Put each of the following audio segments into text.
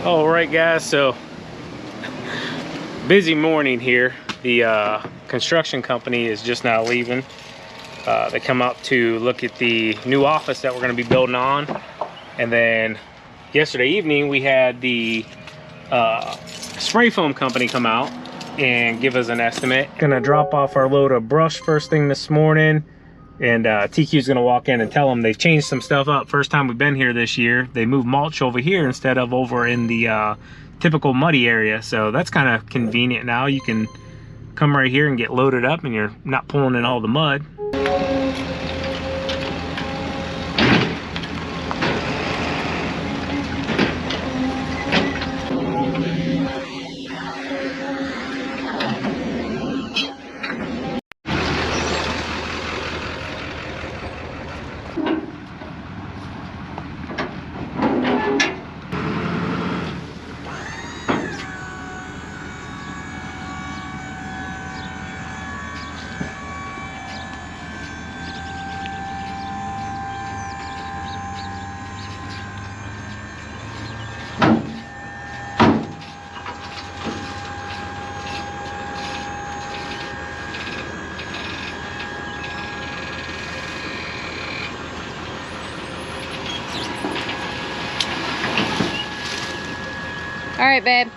All right, guys, so busy morning here. The construction company is just now leaving. They come out to look at the new office that we're going to be building on. And then yesterday evening we had the spray foam company come out and give us an estimate. Gonna drop off our load of brush first thing this morning, and TQ's gonna walk in and tell them they've changed some stuff up. First time we've been here this year, they moved mulch over here instead of over in the typical muddy area, so that's kind of convenient now. You can come right here and get loaded up and you're not pulling in all the mud. All right, babe.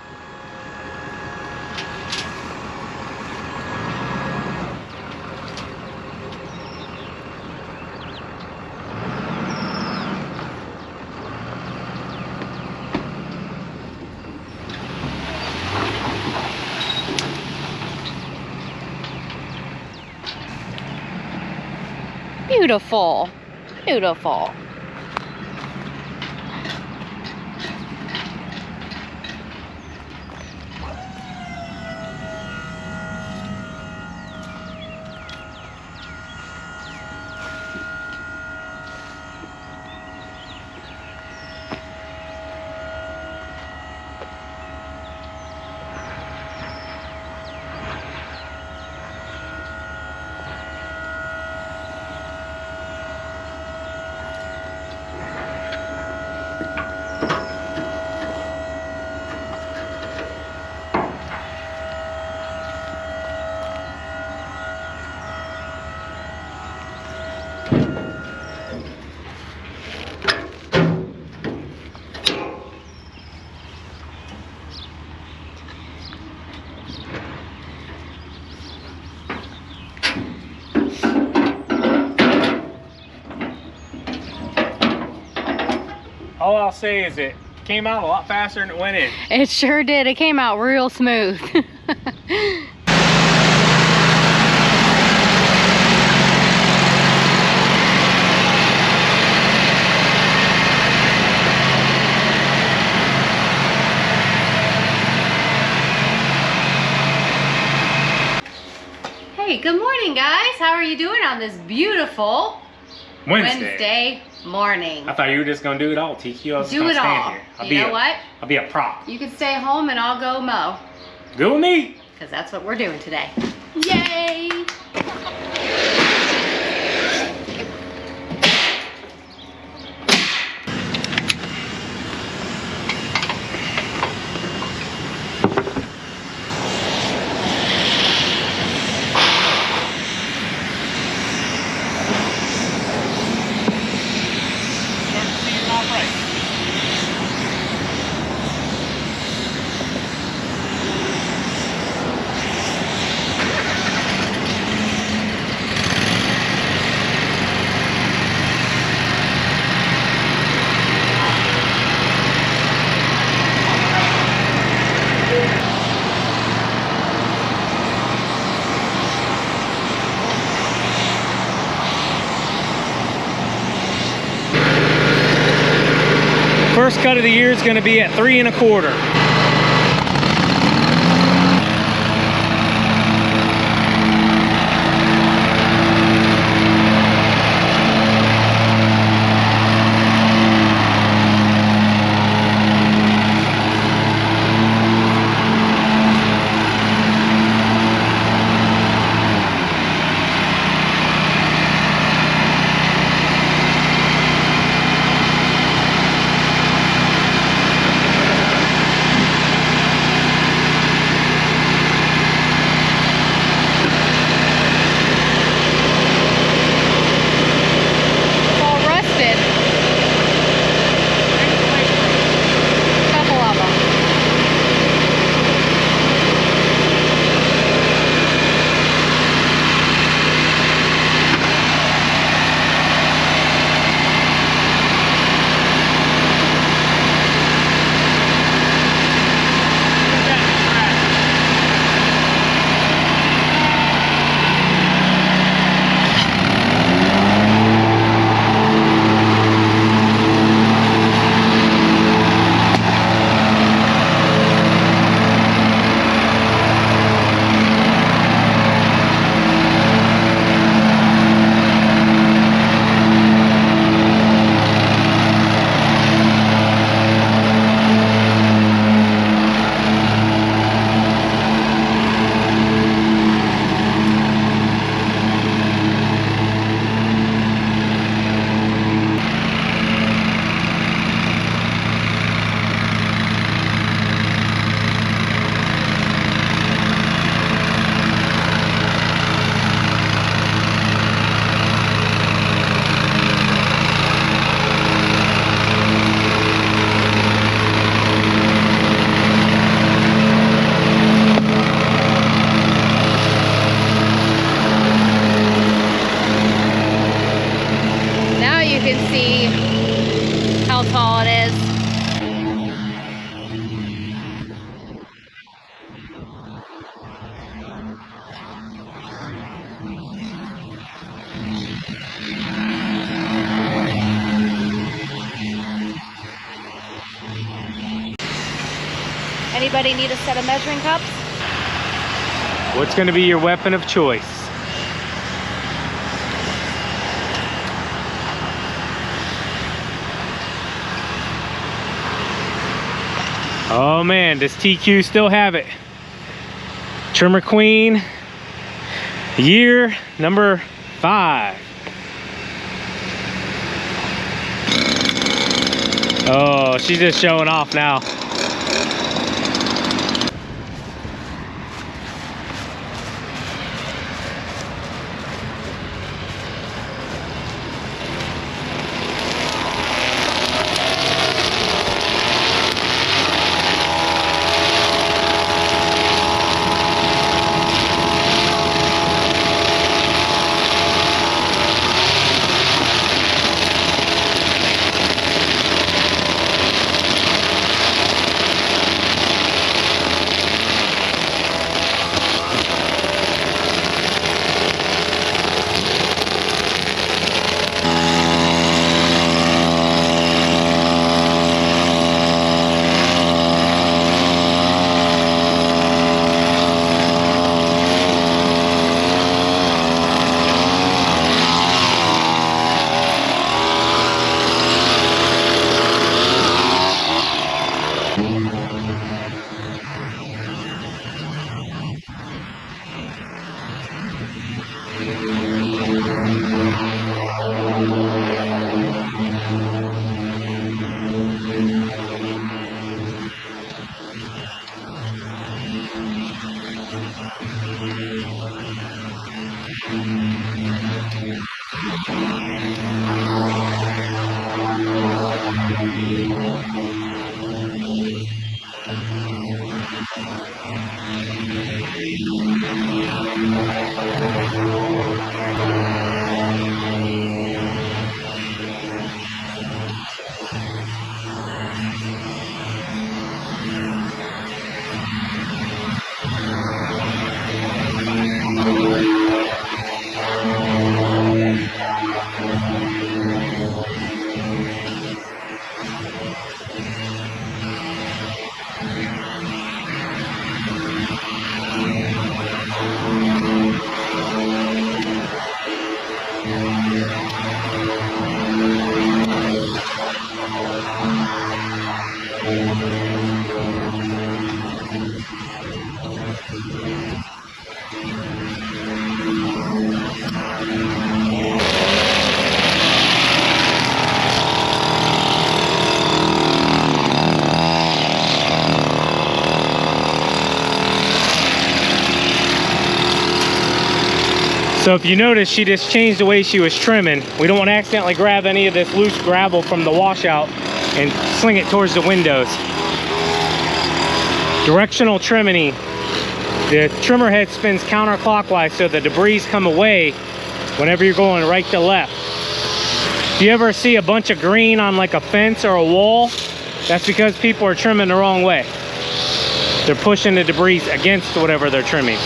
Beautiful, beautiful. All I'll say is it came out a lot faster than it went in. It sure did. It came out real smooth. Hey, good morning, guys. How are you doing on this beautiful Wednesday morning? I thought you were just gonna do it all, TQ. I was Do it all. You know what? I'll be a prop. You can stay home and I'll go mow. Go with me. Because that's what we're doing today. Yay! First cut of the year is going to be at 3 1/4. Anybody need a set of measuring cups? What's gonna be your weapon of choice? Oh man, does TQ still have it? Trimmer Queen, year number 5. Oh, she's just showing off now. So if you notice, she just changed the way she was trimming. We don't want to accidentally grab any of this loose gravel from the washout and sling it towards the windows. Directional trimming. The trimmer head spins counterclockwise so the debris come away whenever you're going right to left. If you ever see a bunch of green on like a fence or a wall, that's because people are trimming the wrong way. They're pushing the debris against whatever they're trimming.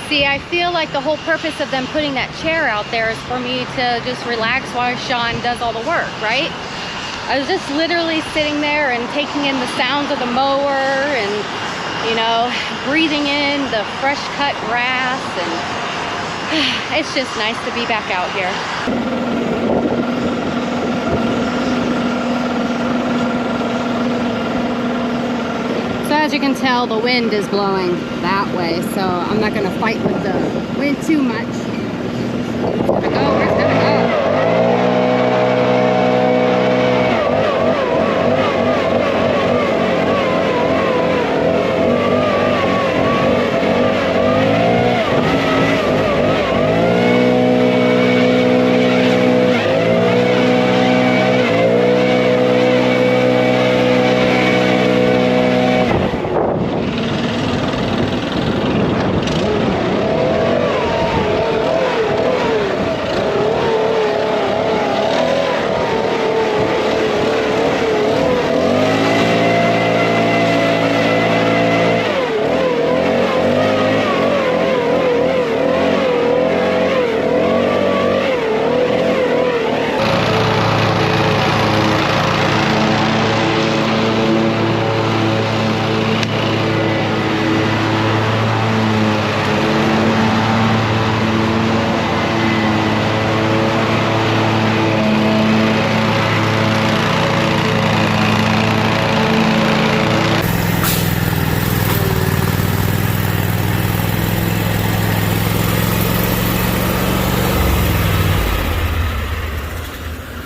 See, I feel like the whole purpose of them putting that chair out there is for me to just relax while Sean does all the work, right? I was just literally sitting there and taking in the sounds of the mower and, you know, breathing in the fresh cut grass, and it's just nice to be back out here. So as as you can tell, the wind is blowing that way, so I'm not gonna fight with the wind too much. It's gonna go where it's gonna go.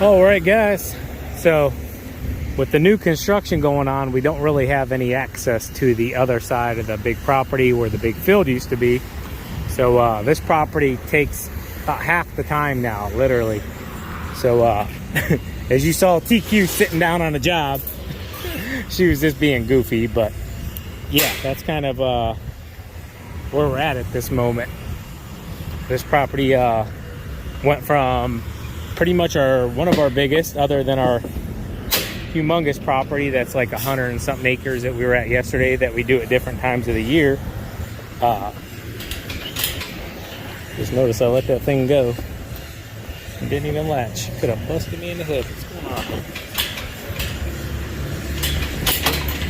All right, guys, so with the new construction going on, we don't really have any access to the other side of the big property where the big field used to be. So this property takes about half the time now, literally. So as you saw TQ sitting down on a job, she was just being goofy, but yeah, that's kind of where we're at this moment. This property went from pretty much one of our biggest, other than our humongous property that's like 100 and something acres that we were at yesterday, that we do at different times of the year. Just notice I let that thing go. It didn't even latch. Could have busted me in the head. What's going on?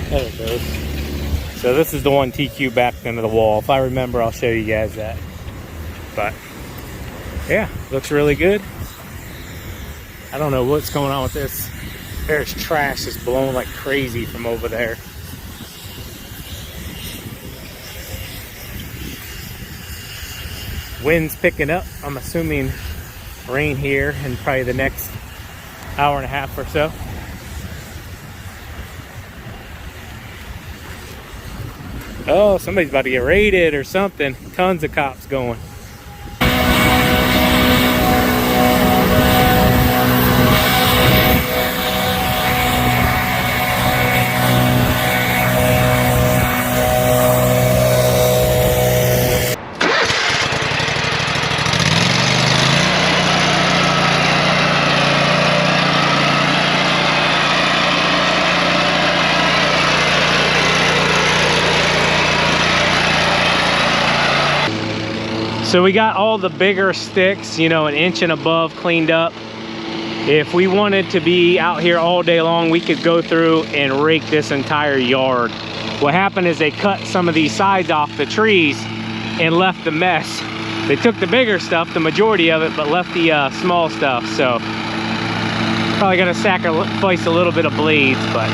There it goes. So this is the one TQ backed into the wall. If I remember, I'll show you guys that. But yeah, looks really good. I don't know what's going on with this. There's trash that's blowing like crazy from over there. Wind's picking up. I'm assuming rain here in probably the next hour and a half or so. Oh, somebody's about to get raided or something. Tons of cops going. So we got all the bigger sticks, you know, 1 inch and above, cleaned up. If we wanted to be out here all day long, we could go through and rake this entire yard. What happened is they cut some of these sides off the trees and left the mess. They took the bigger stuff, the majority of it, but left the small stuff. So probably gonna sacrifice a little bit of blades, but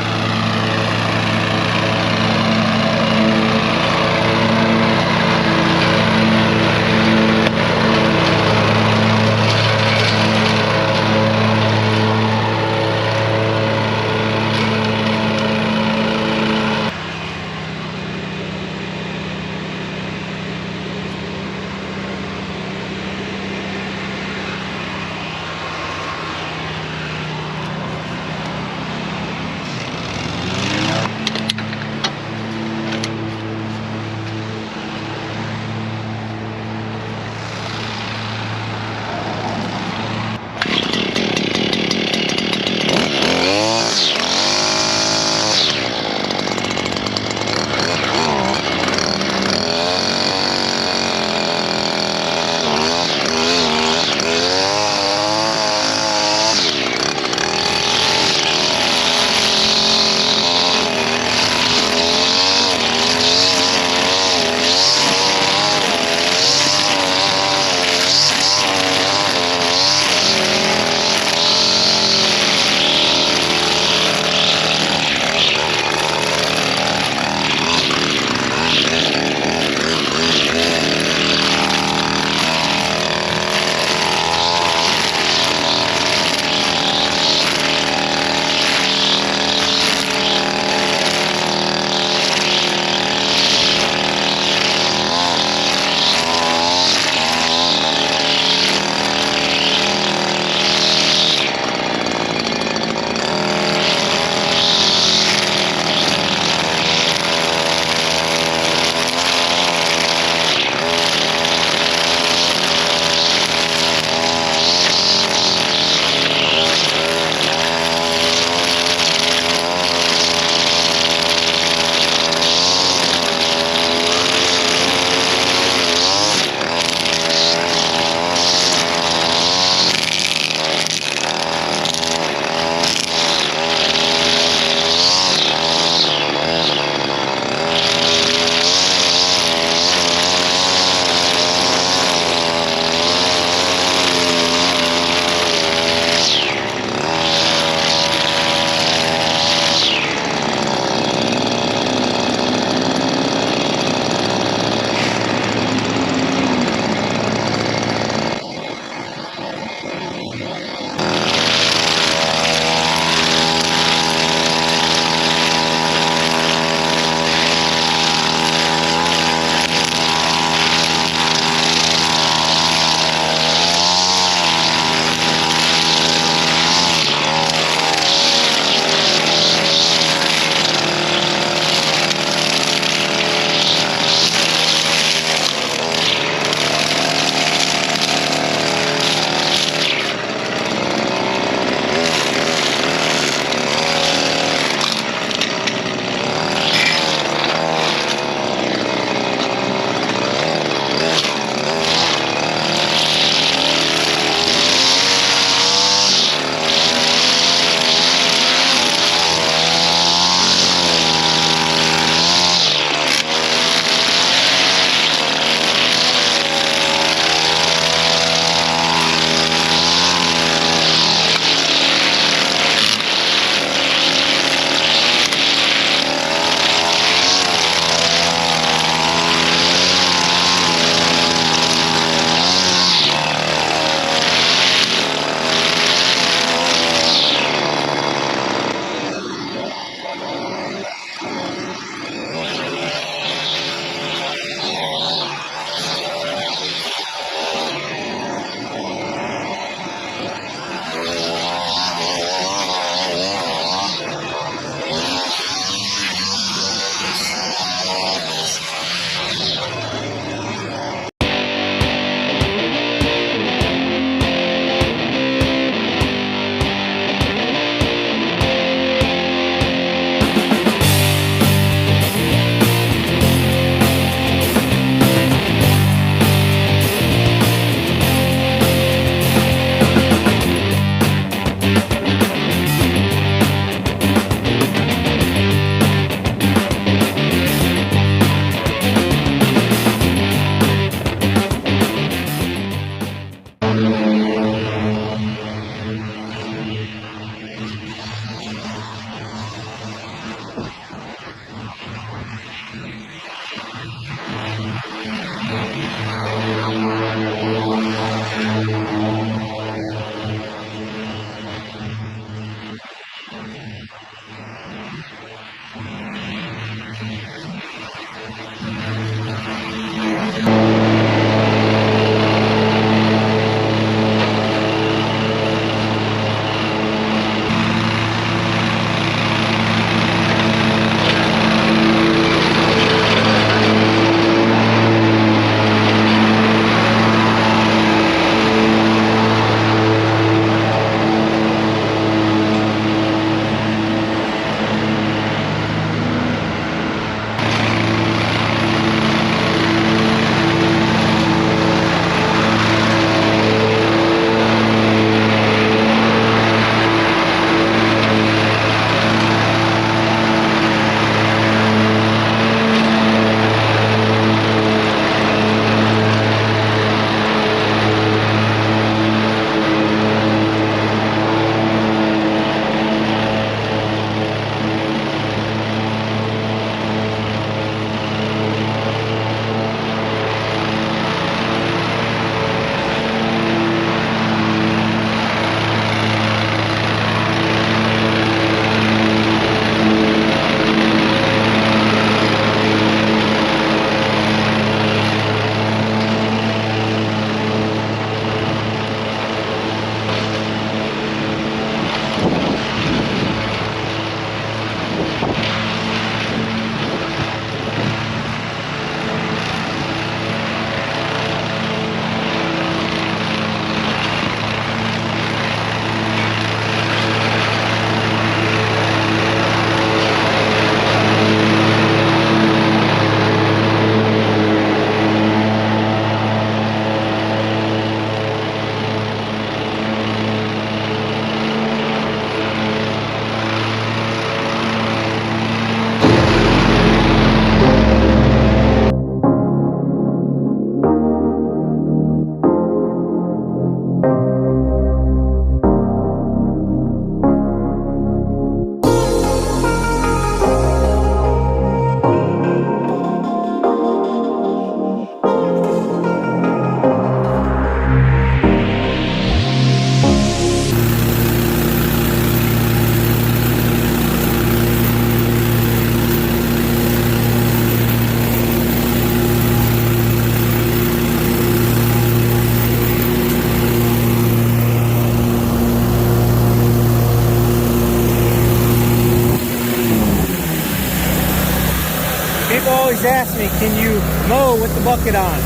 People always ask me, can you mow with the bucket on?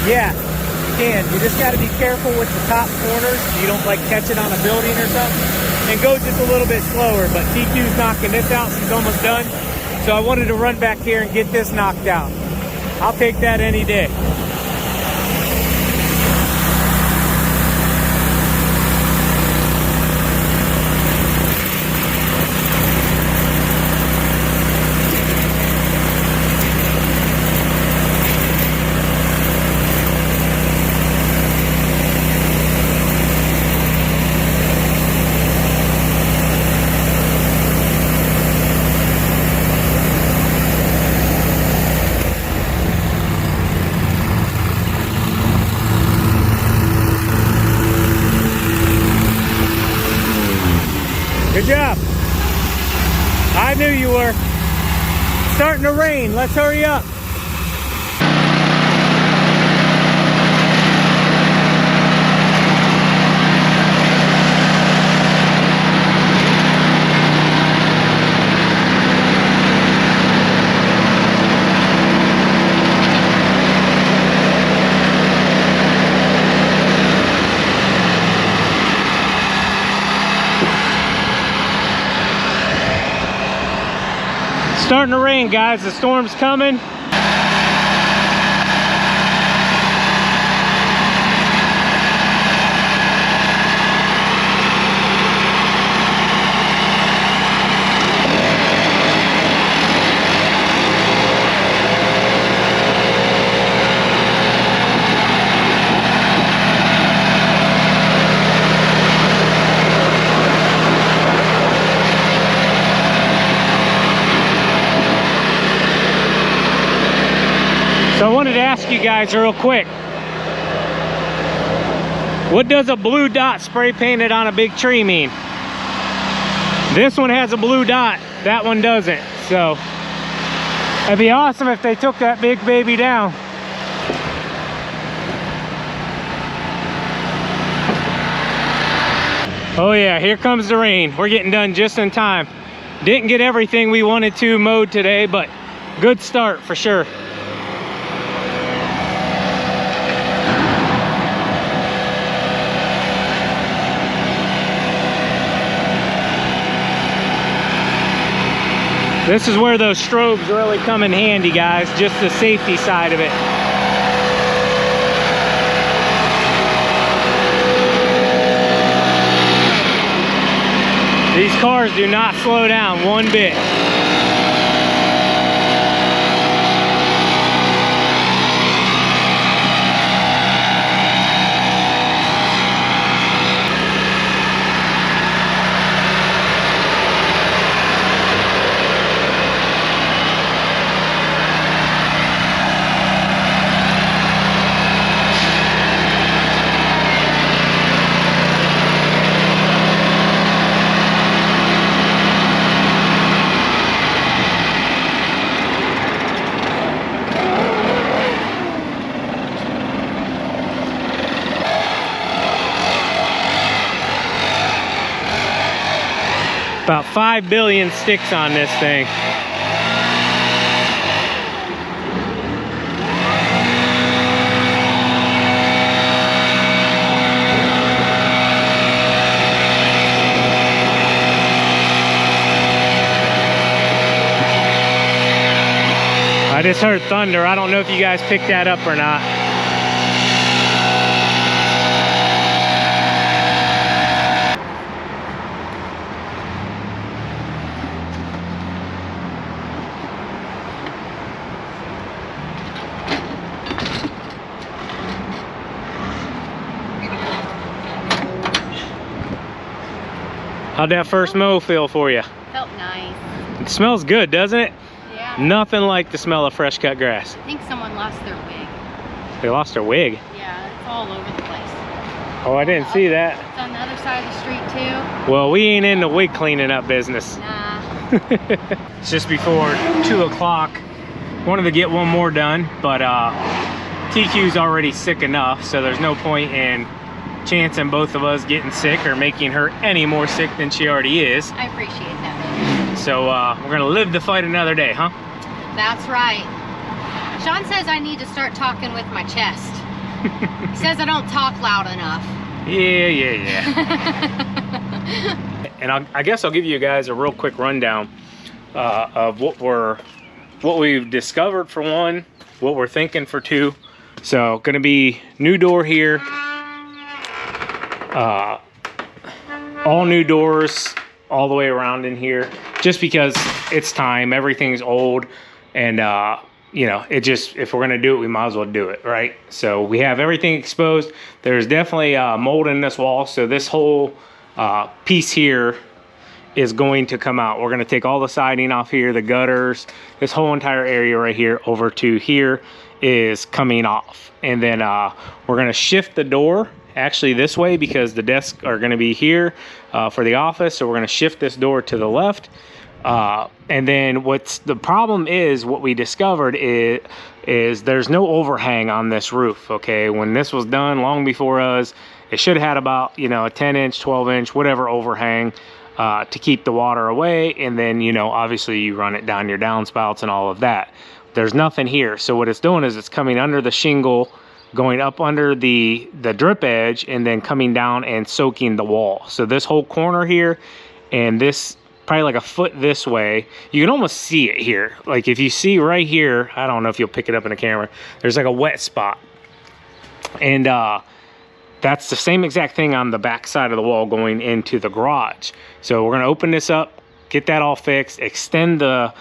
Yeah, you can. You just got to be careful with the top corners. You don't like catch it on a building or something. And go just a little bit slower. But TQ's knocking this out. She's almost done. So I wanted to run back here and get this knocked out. I'll take that any day. Good job. I knew you were. It's starting to rain. Let's hurry up. Starting to rain, guys. The storm's coming. So I wanted to ask you guys real quick, what does a blue dot spray painted on a big tree mean? This one has a blue dot, that one doesn't. So it'd be awesome if they took that big baby down. Oh yeah, here comes the rain. We're getting done just in time. Didn't get everything we wanted to mowed today, but good start for sure. This is where those strobes really come in handy, guys, just the safety side of it. These cars do not slow down one bit. About 5 billion sticks on this thing. I just heard thunder. I don't know if you guys picked that up or not. How'd that first mow feel for you? Felt nice. It smells good, doesn't it? Yeah. Nothing like the smell of fresh cut grass. I think someone lost their wig. They lost their wig? Yeah, it's all over the place. Oh, I didn't see that. It's on the other side of the street too. Well, we ain't in the wig cleaning up business. Nah. It's just before 2 o'clock. Wanted to get one more done, but TQ's already sick enough, so there's no point in chancing both of us getting sick or making her any more sick than she already is. I appreciate that. So we're gonna live to fight another day, huh? That's right. Sean says I need to start talking with my chest. He says I don't talk loud enough. Yeah. And I guess I'll give you guys a real quick rundown of what we've discovered for one, what we're thinking for two. So gonna be new door here, all new doors all the way around in here, just because it's time, everything's old, and you know, it just, if we're gonna do it, we might as well do it, right? So we have everything exposed. There's definitely mold in this wall, so this whole piece here is going to come out. We're gonna take all the siding off here, the gutters, this whole entire area right here over to here is coming off. And then we're gonna shift the door actually this way because the desks are gonna be here for the office. So we're gonna shift this door to the left. And then what's the problem is, what we discovered is there's no overhang on this roof, okay? When this was done long before us, it should have had about, you know, a 10-inch, 12-inch, whatever overhang to keep the water away. And then, you know, obviously you run it down your downspouts and all of that. There's nothing here. So what it's doing is it's coming under the shingle, going up under the drip edge, and then coming down and soaking the wall. So this whole corner here and this, probably like a foot this way, you can almost see it here. Like if you see right here, I don't know if you'll pick it up in the camera, there's like a wet spot. And that's the same exact thing on the back side of the wall going into the garage. So we're gonna open this up, get that all fixed, extend the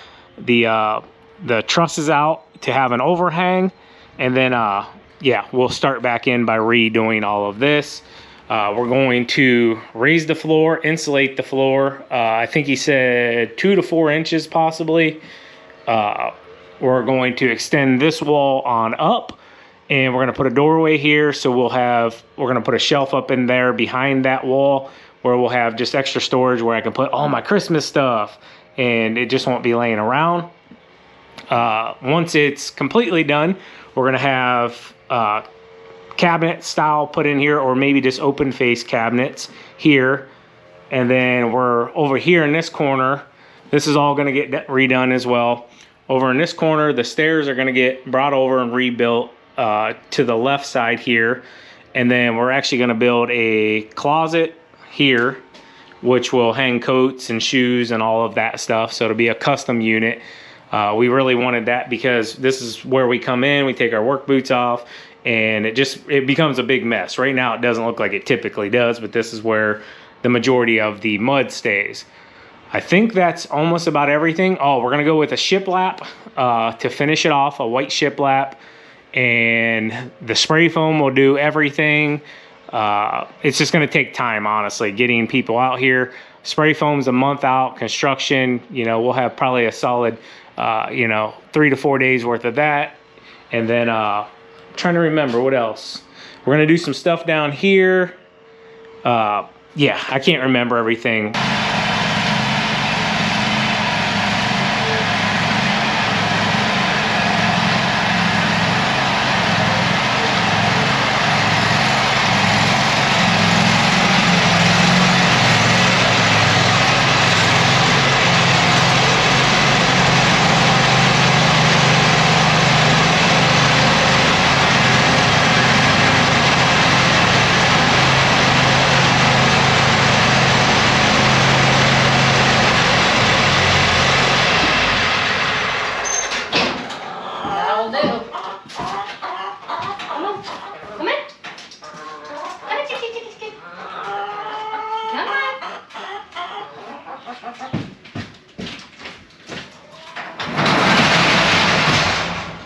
trusses out to have an overhang, and then yeah, we'll start back in by redoing all of this. We're going to raise the floor, insulate the floor. I think he said 2 to 4 inches possibly. We're going to extend this wall on up, and we're going to put a doorway here. So we're going to put a shelf up in there behind that wall where we'll have just extra storage where I can put all my Christmas stuff and it just won't be laying around. Once it's completely done, we're going to have cabinet style put in here, or maybe just open face cabinets here. And then we're over here in this corner, this is all going to get redone as well. Over in this corner, the stairs are going to get brought over and rebuilt to the left side here. And then we're actually going to build a closet here, which will hang coats and shoes and all of that stuff. So it'll be a custom unit. We really wanted that because this is where we come in, we take our work boots off, and it becomes a big mess. Right now it doesn't look like it typically does, but this is where the majority of the mud stays. I think that's almost about everything. Oh, we're gonna go with a shiplap to finish it off, a white shiplap, and the spray foam will do everything. It's just gonna take time, honestly, getting people out here. Spray foam's a month out, construction, you know, we'll have probably a solid, you know, 3 to 4 days worth of that. And then, trying to remember what else. We're gonna do some stuff down here. Yeah, I can't remember everything.